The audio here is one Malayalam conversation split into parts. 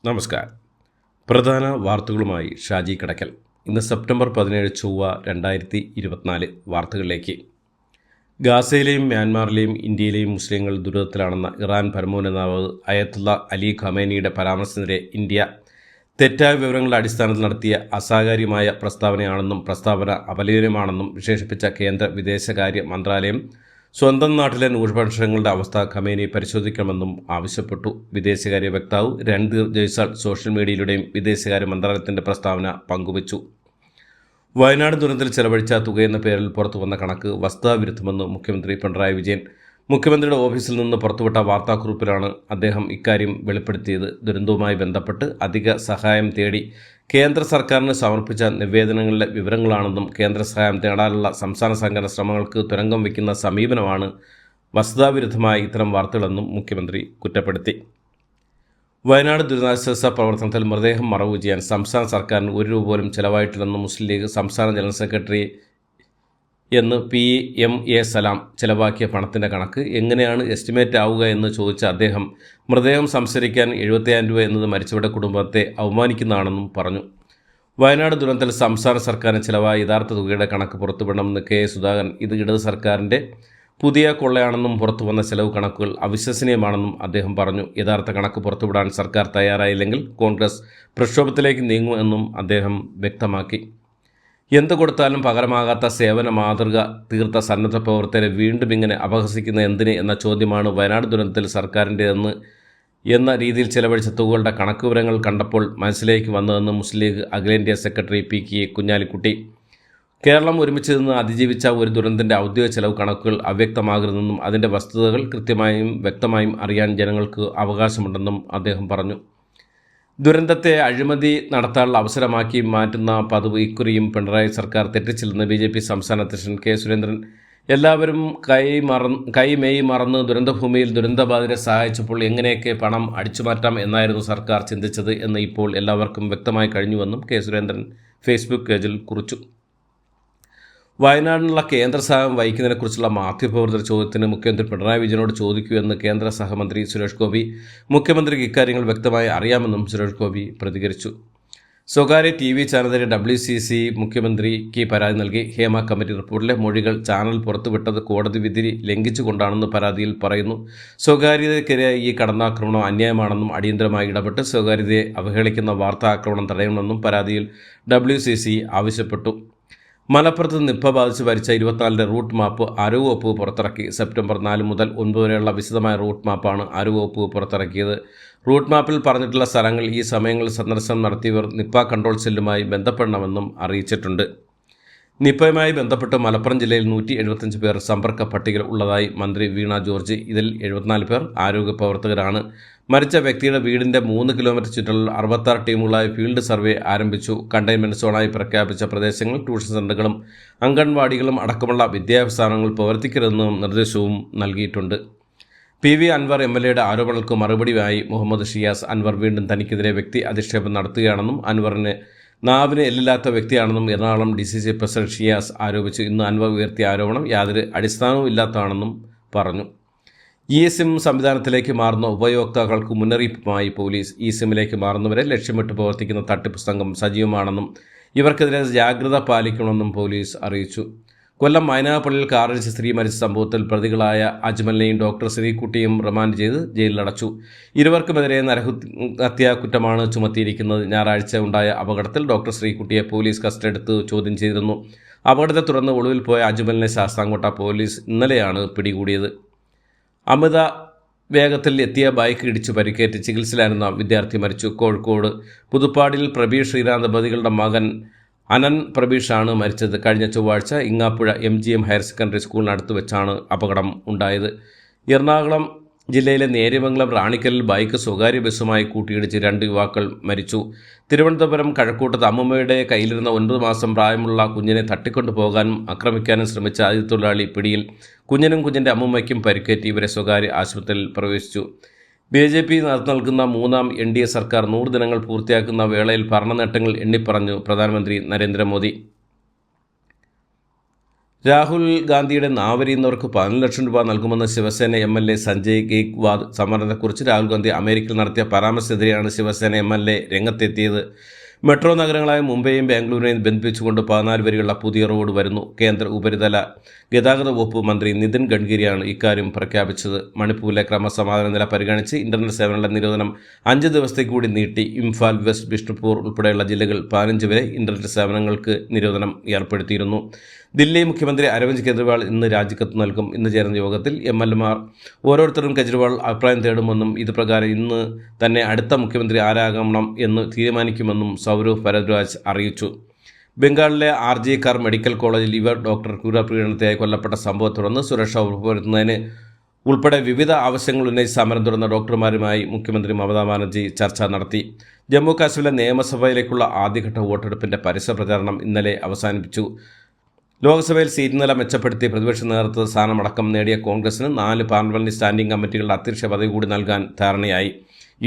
നമസ്കാരം. പ്രധാന വാർത്തകളുമായി ഷാജി കടക്കൽ. ഇന്ന് സെപ്റ്റംബർ 17 ചൊവ്വ 2024 വാർത്തകളിലേക്ക്. ഗാസയിലെയും മ്യാൻമാറിലെയും ഇന്ത്യയിലെയും മുസ്ലിങ്ങൾ ദുരിതത്തിലാണെന്ന ഇറാൻ പരമോന്നത അയത്തുള്ള അലി ഖമേനിയുടെ പരാമർശത്തിനെതിരെ ഇന്ത്യ തെറ്റായ വിവരങ്ങളുടെ അടിസ്ഥാനത്തിൽ നടത്തിയ അസാകാര്യമായ പ്രസ്താവനയാണെന്നും പ്രസ്താവന അപലപനീയമാണെന്നും വിശേഷിപ്പിച്ച കേന്ദ്ര വിദേശകാര്യ മന്ത്രാലയം സ്വന്തം നാട്ടിലെ ന്യൂനപക്ഷങ്ങളുടെ അവസ്ഥ ഖമേനി പരിശോധിക്കണമെന്നും ആവശ്യപ്പെട്ടു. വിദേശകാര്യ വക്താവ് രൺധീർ ജയ്സ്വാൾ സോഷ്യൽ മീഡിയയിലൂടെയും വിദേശകാര്യ മന്ത്രാലയത്തിൻ്റെ പ്രസ്താവന പങ്കുവച്ചു. വയനാട് ദുരന്തത്തിൽ ചെലവഴിച്ച തുകയെന്ന പേരിൽ പുറത്തുവന്ന കണക്ക് വസ്തുതാവിരുദ്ധമെന്ന് മുഖ്യമന്ത്രി പിണറായി വിജയൻ. മുഖ്യമന്ത്രിയുടെ ഓഫീസിൽ നിന്ന് പുറത്തുവിട്ട വാർത്താക്കുറിപ്പിലാണ് അദ്ദേഹം ഇക്കാര്യം വെളിപ്പെടുത്തിയത്. ദുരന്തവുമായി ബന്ധപ്പെട്ട് അധിക സഹായം തേടി കേന്ദ്ര സർക്കാരിന് സമർപ്പിച്ച നിവേദനങ്ങളിലെ വിവരങ്ങളാണെന്നും കേന്ദ്ര സഹായം തേടാനുള്ള സംസ്ഥാന സർക്കാർ ശ്രമങ്ങൾക്ക് തുരങ്കം വയ്ക്കുന്ന സമീപനമാണ് വസ്തുതാവിരുദ്ധമായ ഇത്തരം വാർത്തകളെന്നും മുഖ്യമന്ത്രി കുറ്റപ്പെടുത്തി. വയനാട് ദുരിതാശ്വാസ പ്രവർത്തനത്തിൽ മൃതദേഹം മറവു ചെയ്യാൻ സംസ്ഥാന സർക്കാരിന് ഒരു രൂപ പോലും ചെലവായിട്ടില്ലെന്ന് മുസ്ലിം ലീഗ് സംസ്ഥാന ജനറൽ സെക്രട്ടറി എന്ന് PMA സലാം ചെലവാക്കിയ പണത്തിൻ്റെ കണക്ക് എങ്ങനെയാണ് എസ്റ്റിമേറ്റ് ആവുക എന്ന് ചോദിച്ച അദ്ദേഹം മൃതദേഹം സംസ്കരിക്കാൻ 75,000 രൂപ എന്നത് മരിച്ചവരുടെ കുടുംബത്തെ അവമാനിക്കുന്നതാണെന്നും പറഞ്ഞു. വയനാട് ദുരന്തത്തിൽ സംസ്ഥാന സർക്കാരിന് ചിലവായ യഥാർത്ഥ തുകയുടെ കണക്ക് പുറത്തുവിടണമെന്ന് KA സുധാകരൻ. ഇത് ഇടത് സർക്കാരിൻ്റെ പുതിയ കൊള്ളയാണെന്നും പുറത്തുവന്ന ചെലവ് കണക്കുകൾ അവിശ്വസനീയമാണെന്നും അദ്ദേഹം പറഞ്ഞു. യഥാർത്ഥ കണക്ക് പുറത്തുവിടാൻ സർക്കാർ തയ്യാറായില്ലെങ്കിൽ കോൺഗ്രസ് പ്രക്ഷോഭത്തിലേക്ക് നീങ്ങുമെന്നും അദ്ദേഹം വ്യക്തമാക്കി. എന്ത് കൊടുത്താലും പകരമാകാത്ത സേവന മാതൃക തീർത്ത സന്നദ്ധ പ്രവർത്തകരെ വീണ്ടും ഇങ്ങനെ അപഹസിക്കുന്ന എന്തിന് എന്ന ചോദ്യമാണ് വയനാട് ദുരന്തത്തിൽ സർക്കാരിൻ്റെതെന്ന് എന്ന രീതിയിൽ ചെലവഴിച്ച തുകകളുടെ കണക്ക് വിവരങ്ങൾ കണ്ടപ്പോൾ മനസ്സിലേക്ക് വന്നതെന്ന് മുസ്ലിം ലീഗ് അഖിലേന്ത്യാ സെക്രട്ടറി PK കുഞ്ഞാലിക്കുട്ടി. കേരളം ഒരുമിച്ച് നിന്ന് അതിജീവിച്ച ഒരു ദുരന്തത്തിൻ്റെ ഔദ്യോഗിക ചെലവ് കണക്കുകൾ അവ്യക്തമാകരുതെന്നും അതിൻ്റെ വസ്തുതകൾ കൃത്യമായും വ്യക്തമായും അറിയാൻ ജനങ്ങൾക്ക് അവകാശമുണ്ടെന്നും അദ്ദേഹം പറഞ്ഞു. ദുരന്തത്തെ അഴിമതി നടത്താനുള്ള അവസരമാക്കി മാറ്റുന്ന പതിവ് ഇക്കുറിയും പിണറായി സർക്കാർ തെറ്റിച്ചില്ലെന്ന് BJP സംസ്ഥാന അധ്യക്ഷൻ K സുരേന്ദ്രൻ. എല്ലാവരും കൈമേയി മറന്ന് ദുരന്തഭൂമിയിൽ ദുരന്തബാധിതരെ സഹായിച്ചപ്പോൾ എങ്ങനെയൊക്കെ പണം അടിച്ചുമാറ്റാം എന്നായിരുന്നു സർക്കാർ ചിന്തിച്ചത് എന്ന് ഇപ്പോൾ എല്ലാവർക്കും വ്യക്തമായി കഴിഞ്ഞുവെന്നും K സുരേന്ദ്രൻ ഫേസ്ബുക്ക് പേജിൽ കുറിച്ചു. വയനാടിനുള്ള കേന്ദ്ര സഹായം വഹിക്കുന്നതിനെക്കുറിച്ചുള്ള മാധ്യമപ്രവർത്തകരുടെ ചോദ്യത്തിന് മുഖ്യമന്ത്രി പിണറായി വിജയനോട് ചോദിക്കൂ എന്ന് കേന്ദ്ര സഹമന്ത്രി സുരേഷ് ഗോപി. മുഖ്യമന്ത്രിക്ക് ഇക്കാര്യങ്ങൾ വ്യക്തമായി അറിയാമെന്നും സുരേഷ് ഗോപി പ്രതികരിച്ചു. സ്വകാര്യ TV ചാനലിന് WCC മുഖ്യമന്ത്രിക്ക് പരാതി നൽകി. ഹേമ കമ്മിറ്റി റിപ്പോർട്ടിലെ മൊഴികൾ ചാനൽ പുറത്തുവിട്ടത് കോടതി വിധി ലംഘിച്ചുകൊണ്ടാണെന്ന് പരാതിയിൽ പറയുന്നു. സ്വകാര്യതയ്ക്കെതിരെ ഈ കടന്നാക്രമണം അന്യായമാണെന്നും അടിയന്തരമായി ഇടപെട്ട് സ്വകാര്യതയെ അവഹേളിക്കുന്ന വാർത്താ ആക്രമണം തടയണമെന്നും പരാതിയിൽ WCC ആവശ്യപ്പെട്ടു. മലപ്പുറത്ത് നിപ്പ ബാധിച്ച് മരിച്ച 24 റൂട്ട് മാപ്പ് ആരോഗ്യവകുപ്പ് പുറത്തിറക്കി. സെപ്റ്റംബർ 4 മുതൽ 9 വരെയുള്ള വിശദമായ റൂട്ട് മാപ്പാണ് ആരോഗ്യവകുപ്പ് പുറത്തിറക്കിയത്. റൂട്ട് മാപ്പിൽ പറഞ്ഞിട്ടുള്ള സ്ഥലങ്ങൾ ഈ സമയങ്ങളിൽ സന്ദർശനം നടത്തിയവർ നിപ്പ കൺട്രോൾ സെല്ലുമായി ബന്ധപ്പെടണമെന്നും അറിയിച്ചിട്ടുണ്ട്. നിപ്പയുമായി ബന്ധപ്പെട്ട് മലപ്പുറം ജില്ലയിൽ 175 പേർ സമ്പർക്ക പട്ടികയിൽ ഉള്ളതായി മന്ത്രി വീണ ജോർജ്. ഇതിൽ 74 പേർ ആരോഗ്യ പ്രവർത്തകരാണ്. മരിച്ച വ്യക്തിയുടെ വീടിൻ്റെ 3 കിലോമീറ്റർ ചുറ്റളവിൽ 66 ടീമുകളായി ഫീൽഡ് സർവേ ആരംഭിച്ചു. കണ്ടെയ്ൻമെൻറ് സോണായി പ്രഖ്യാപിച്ച പ്രദേശങ്ങൾ ട്യൂഷൻ സെൻ്ററുകളും അംഗൻവാടികളും അടക്കമുള്ള വിദ്യാഭ്യാസ സ്ഥാപനങ്ങൾ പ്രവർത്തിക്കരുതെന്നും നിർദ്ദേശവും നൽകിയിട്ടുണ്ട്. PV അൻവർ MLAയുടെ ആരോപണങ്ങൾക്ക് മറുപടിയായി മുഹമ്മദ് ഷിയാസ്. അൻവർ വീണ്ടും തനിക്കെതിരെ വ്യക്തി അധിക്ഷേപം നടത്തുകയാണെന്നും അൻവറിന് നാവിന് എല്ലില്ലാത്ത വ്യക്തിയാണെന്നും എറണാകുളം DCC പ്രസിഡന്റ് ഷിയാസ് ആരോപിച്ചു. ഇന്ന് അൻവർ ഉയർത്തിയ ആരോപണം യാതൊരു അടിസ്ഥാനവും ഇല്ലാത്തതാണെന്നും പറഞ്ഞു. eSIM സംവിധാനത്തിലേക്ക് മാറുന്ന ഉപയോക്താക്കൾക്ക് മുന്നറിയിപ്പുമായി പോലീസ്. eSIMലേക്ക് മാറുന്നവരെ ലക്ഷ്യമിട്ട് പ്രവർത്തിക്കുന്ന തട്ടിപ്പ് സംഘം സജീവമാണെന്നും ഇവർക്കെതിരെ ജാഗ്രത പാലിക്കണമെന്നും പോലീസ് അറിയിച്ചു. കൊല്ലം മൈനാഗപ്പള്ളിയിൽ കാറിടിച്ച് സ്ത്രീ മരിച്ച സംഭവത്തിൽ പ്രതികളായ അജ്മലിനെയും ഡോക്ടർ ശ്രീകുട്ടിയും റിമാൻഡ് ചെയ്ത് ജയിലിലടച്ചു. ഇരുവർക്കുമെതിരെ നരഹത്യാ കുറ്റമാണ് ചുമത്തിയിരിക്കുന്നത്. ഞായറാഴ്ച ഉണ്ടായ അപകടത്തിൽ ഡോക്ടർ ശ്രീകുട്ടിയെ പോലീസ് കസ്റ്റഡിയെടുത്ത് ചോദ്യം ചെയ്തിരുന്നു. അപകടത്തെ തുടർന്ന് ഒളിവിൽ പോയ അജ്മലിനെ ശാസ്താംകോട്ട പോലീസ് ഇന്നലെയാണ് പിടികൂടിയത്. അമിത വേഗത്തിൽ എത്തിയ ബൈക്ക് ഇടിച്ച് പരിക്കേറ്റ് ചികിത്സയിലായിരുന്ന വിദ്യാർത്ഥി മരിച്ചു. കോഴിക്കോട് പുതുപ്പാടിയിൽ പ്രബീഷ് ശ്രീരാം ദമ്പതികളുടെ മകൻ അനൻ പ്രബീഷാണ് മരിച്ചത്. കഴിഞ്ഞ ചൊവ്വാഴ്ച ഇങ്ങാപ്പുഴ MGM ഹയർ സെക്കൻഡറി സ്കൂളിനടുത്ത് വെച്ചാണ് അപകടം ഉണ്ടായത്. എറണാകുളം ജില്ലയിലെ നേര്യമംഗലം റാണിക്കലിൽ ബൈക്ക് സ്വകാര്യ ബസ്സുമായി കൂട്ടിയിടിച്ച് 2 യുവാക്കൾ മരിച്ചു. തിരുവനന്തപുരം കഴക്കൂട്ടത്ത് അമ്മമ്മയുടെ കയ്യിലിരുന്ന 9 മാസം പ്രായമുള്ള കുഞ്ഞിനെ തട്ടിക്കൊണ്ടു പോകാനും ആക്രമിക്കാനും ശ്രമിച്ച അതിഥിത്തൊഴിലാളി പിടിയിൽ. കുഞ്ഞിനും കുഞ്ഞിൻ്റെ അമ്മമ്മയ്ക്കും പരിക്കേറ്റ് ഇവരെ സ്വകാര്യ ആശുപത്രിയിൽ പ്രവേശിച്ചു. BJP നൽകുന്ന 3ാം NDA സർക്കാർ 100 ദിനങ്ങൾ പൂർത്തിയാക്കുന്ന വേളയിൽ ഭരണനേട്ടങ്ങൾ എണ്ണിപ്പറഞ്ഞു പ്രധാനമന്ത്രി നരേന്ദ്രമോദി. രാഹുൽ ഗാന്ധിയുടെ നാവരിയുന്നവർക്ക് 11 ലക്ഷം രൂപ നൽകുമെന്ന് ശിവസേന MLA സഞ്ജയ് ഗേക്വാദ് സമരത്തെക്കുറിച്ച് രാഹുൽ ഗാന്ധി അമേരിക്കയിൽ നടത്തിയ പരാമർശത്തിനെതിരെയാണ് ശിവസേന MLA രംഗത്തെത്തിയത്. മെട്രോ നഗരങ്ങളായ മുംബൈയും ബാംഗ്ലൂരിനെയും ബന്ധിപ്പിച്ചുകൊണ്ട് 14 വരികളുള്ള പുതിയ റോഡ് വരുന്നു. കേന്ദ്ര ഉപരിതല ഗതാഗത വകുപ്പ് മന്ത്രി നിതിൻ ഗഡ്കരിയാണ് ഇക്കാര്യം പ്രഖ്യാപിച്ചത്. മണിപ്പൂരിലെ ക്രമസമാധാന നില പരിഗണിച്ച് ഇന്റർനെറ്റ് സേവനങ്ങളുടെ നിരോധനം 5 ദിവസത്തേക്ക് കൂടി നീട്ടി. ഇംഫാൽ വെസ്റ്റ്, ബിഷ്ണുപൂർ ഉൾപ്പെടെയുള്ള ജില്ലകൾ 15 വരെ ഇന്റർനെറ്റ് സേവനങ്ങൾക്ക് നിരോധനം ഏർപ്പെടുത്തിയിരുന്നു. ദില്ലി മുഖ്യമന്ത്രി അരവിന്ദ് കെജ്രിവാൾ ഇന്ന് രാജിക്കത്ത് നൽകും. ഇന്ന് ചേർന്ന യോഗത്തിൽ MLAമാർ ഓരോരുത്തരും കെജ്രിവാൾ അഭിപ്രായം തേടുമെന്നും ഇത് പ്രകാരം ഇന്ന് തന്നെ അടുത്ത മുഖ്യമന്ത്രി ആരാകണം എന്ന് തീരുമാനിക്കുമെന്നും സൗരവ് ഭരദ്വാജ് അറിയിച്ചു. ബംഗാളിലെ RJ കാർ മെഡിക്കൽ കോളേജിൽ ഡോക്ടർ ക്രൂരപീഡനത്തിനായി കൊല്ലപ്പെട്ട സംഭവത്തെ തുടർന്ന് സുരക്ഷ ഉറപ്പുവരുത്തുന്നതിന് ഉൾപ്പെടെ വിവിധ ആവശ്യങ്ങൾ ഉന്നയിച്ച് സമരം തുടർന്ന ഡോക്ടർമാരുമായി മുഖ്യമന്ത്രി മമതാ ബാനർജി ചർച്ച നടത്തി. ജമ്മു കാശ്മീരിലെ നിയമസഭയിലേക്കുള്ള ആദ്യഘട്ട വോട്ടെടുപ്പിൻ്റെ പരസ്യ പ്രചാരണം ഇന്നലെ അവസാനിപ്പിച്ചു. ലോക്സഭയിൽ സീറ്റ് നില മെച്ചപ്പെടുത്തി പ്രതിപക്ഷ നേതൃത്വ സ്ഥാനമടക്കം നേടിയ കോൺഗ്രസിന് 4 പാർലമെന്റ് സ്റ്റാൻഡിംഗ് കമ്മിറ്റികളുടെ അധ്യക്ഷ പദവി കൂടി നൽകാൻ ധാരണയായി.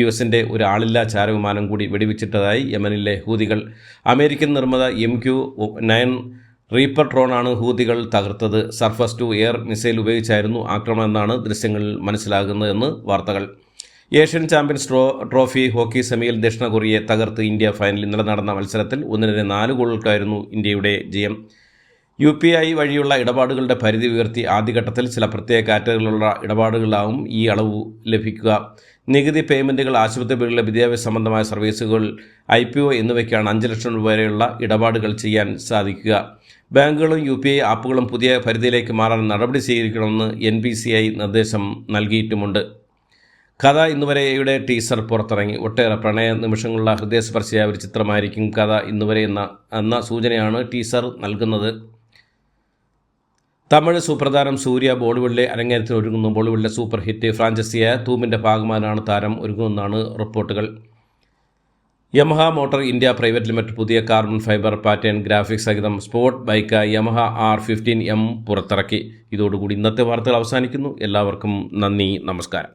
US-ന്റെ ഒരു ആളില്ലാ ചാരവിമാനം കൂടി വെടിവെച്ചിട്ടതായി യമനിലെ ഹൂതികൾ. അമേരിക്കൻ നിർമ്മിത MQ-9 റീപ്പർ ഡ്രോണാണ് ഹൂതികൾ തകർത്തത്. സർഫസ് ടു എയർ മിസൈൽ ഉപയോഗിച്ചായിരുന്നു ആക്രമണമെന്നാണ് ദൃശ്യങ്ങളിൽ മനസ്സിലാകുന്നതെന്ന് വാർത്തകൾ. ഏഷ്യൻ ചാമ്പ്യൻസ് ട്രോഫി ഹോക്കി സെമിയിൽ ദക്ഷിണ കൊറിയയെ തകർത്ത് ഇന്ത്യ ഫൈനലിൽ ഇന്നലെ നടന്ന മത്സരത്തിൽ 1-4 ഗോളുകൾക്കായിരുന്നു ഇന്ത്യയുടെ ജയം. UPI വഴിയുള്ള ഇടപാടുകളുടെ പരിധി ഉയർത്തി. ആദ്യഘട്ടത്തിൽ ചില പ്രത്യേക കാറ്റഗറിയിലുള്ള ഇടപാടുകളാവും ഈ അളവ് ലഭിക്കുക. നികുതി പേയ്മെൻറ്റുകൾ, ആശുപത്രി ബില്ലുകൾ, വിദ്യാഭ്യാസ സംബന്ധമായ സർവീസുകൾ, IPO എന്നിവയ്ക്കാണ് 5 ലക്ഷം രൂപ വരെയുള്ള ഇടപാടുകൾ ചെയ്യാൻ സാധിക്കുക. ബാങ്കുകളും UPI ആപ്പുകളും പുതിയ പരിധിയിലേക്ക് മാറാൻ നടപടി സ്വീകരിക്കണമെന്ന് NPCI നിർദ്ദേശം നൽകിയിട്ടുമുണ്ട്. കഥ ഇന്നുവരെയുടെ ടീസർ പുറത്തിറങ്ങി. ഒട്ടേറെ പ്രണയ നിമിഷങ്ങളുള്ള ഹൃദയസ്പർശിയായ ഒരു ചിത്രമായിരിക്കും കഥ ഇന്നുവരെ എന്ന സൂചനയാണ് ടീസർ നൽകുന്നത്. തമിഴ് സൂപ്രതാരം സൂര്യ ബോളിവുഡിലെ അരങ്ങേറ്റത്തിന് ഒരുങ്ങുന്നു. ബോളിവുഡിലെ സൂപ്പർ ഹിറ്റ് ഫ്രാഞ്ചൈസിയായ തൂമിൻ്റെ ഭാഗമായാണ് താരം ഒരുങ്ങുമെന്നാണ് റിപ്പോർട്ടുകൾ. Yamaha motor India private limited പുതിയ കാർബൺ ഫൈബർ പാറ്റേൺ ഗ്രാഫിക്സ് സഹിതം സ്പോർട്ട് ബൈക്ക് യമഹ R15M പുറത്തിറക്കി. ഇതോടുകൂടി ഇന്നത്തെ വാർത്തകൾ അവസാനിക്കുന്നു. എല്ലാവർക്കും നന്ദി, നമസ്കാരം.